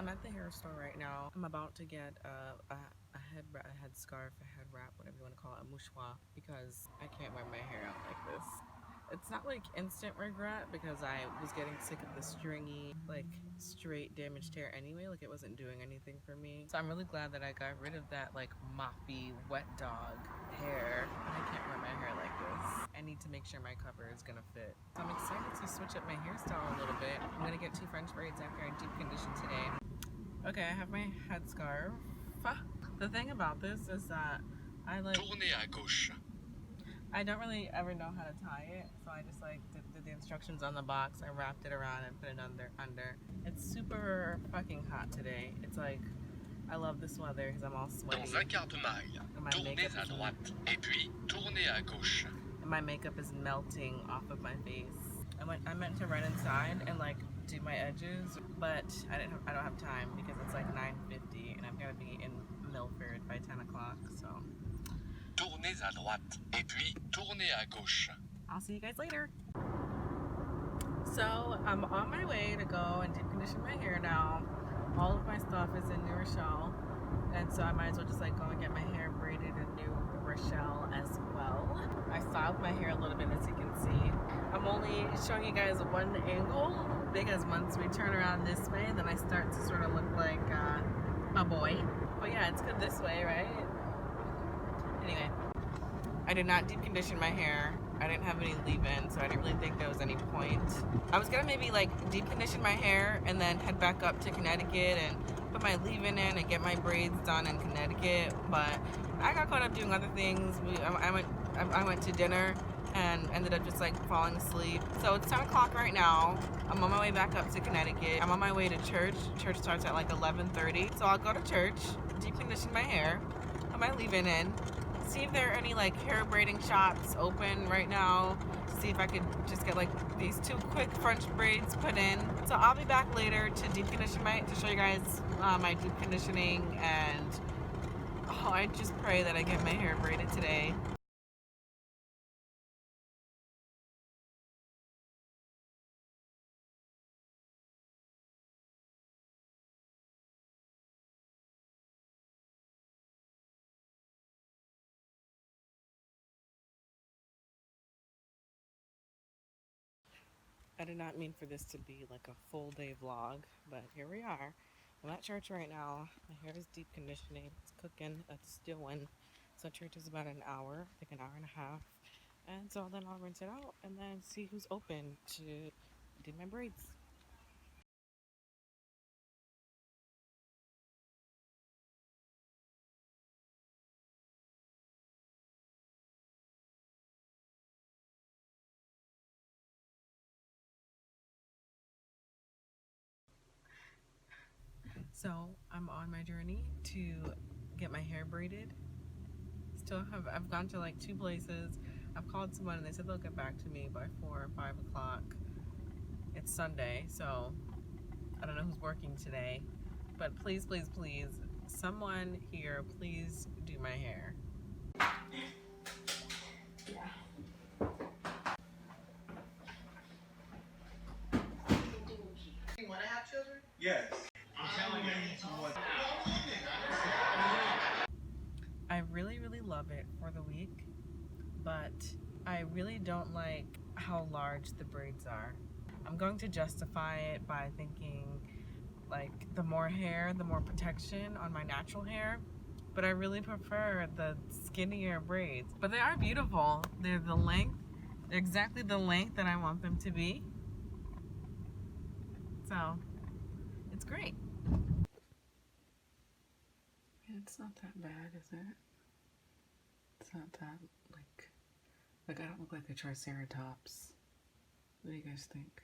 I'm at the hair store right now. I'm about to get a headscarf, a head wrap, whatever you want to call it, a mouchoir, because I can't wear my hair out like this. It's not like instant regret because I was getting sick of the stringy, like straight damaged hair anyway. Like it wasn't doing anything for me. So I'm really glad that I got rid of that like moppy, wet dog hair. I can't wear my hair like this. I need to make sure my cover is gonna fit. So I'm excited to switch up my hairstyle a little bit. I'm gonna get 2 French braids after I deep condition today. Okay, I have my headscarf. The thing about this is that I like... Tournez à gauche. I don't really ever know how to tie it, so I just like did the instructions on the box. I wrapped it around and put it under. It's super fucking hot today. It's like, I love this weather because I'm all sweaty. Dans un quart de maille, tournez à droite et puis tournez à gauche. And my makeup is melting off of my face. I meant to run inside and like do my edges, but I don't have time because it's like 9:50 and I'm gonna be in Milford by 10 o'clock, so. Tournez à droite et puis tournez à gauche. I'll see you guys later. So I'm on my way to go and deep condition my hair now. All of my stuff is in New Rochelle, and so I might as well just like go and get my hair braided in New Rochelle as well. I styled my hair a little bit, as you can see. I'm only showing you guys one angle because once we turn around this way, then I start to sort of look like a boy. But yeah, it's good this way, right? Anyway, I did not deep condition my hair. I didn't have any leave-in, so I didn't really think there was any point. I was gonna maybe like deep condition my hair and then head back up to Connecticut and put my leave-in in and get my braids done in Connecticut, but I got caught up doing other things. I went to dinner and ended up just like falling asleep. So it's 10 o'clock right now. I'm on my way back up to Connecticut. I'm on my way to church. Church starts at like 11:30, so I'll go to church, deep condition my hair, put my leave-in in, see if there are any like hair braiding shops open right now, to see if I could just get like these 2 quick French braids put in. So I'll be back later to deep condition to show you guys my deep conditioning, and I just pray that I get my hair braided today. I did not mean for this to be like a full day vlog, but here we are. I'm at church right now. My hair is deep conditioning. It's cooking. It's stewing. So church is about an hour, like an hour and a half. And so then I'll rinse it out and then see who's open to do my braids. So I'm on my journey to get my hair braided. I've gone to like 2 places. I've called someone and they said they'll get back to me by 4 or 5 o'clock. It's Sunday, so I don't know who's working today, but please, please, please, someone here, please do my hair. Yeah. You want to have children? Yes. I'm telling you to what. I really, really love it for the week, but I really don't like how large the braids are. I'm going to justify it by thinking like the more hair, the more protection on my natural hair, but I really prefer the skinnier braids. But they are beautiful. They're the length, they're exactly the length that I want them to be. So it's great. It's not that bad, is it? It's not that, like I don't look like a triceratops. What do you guys think?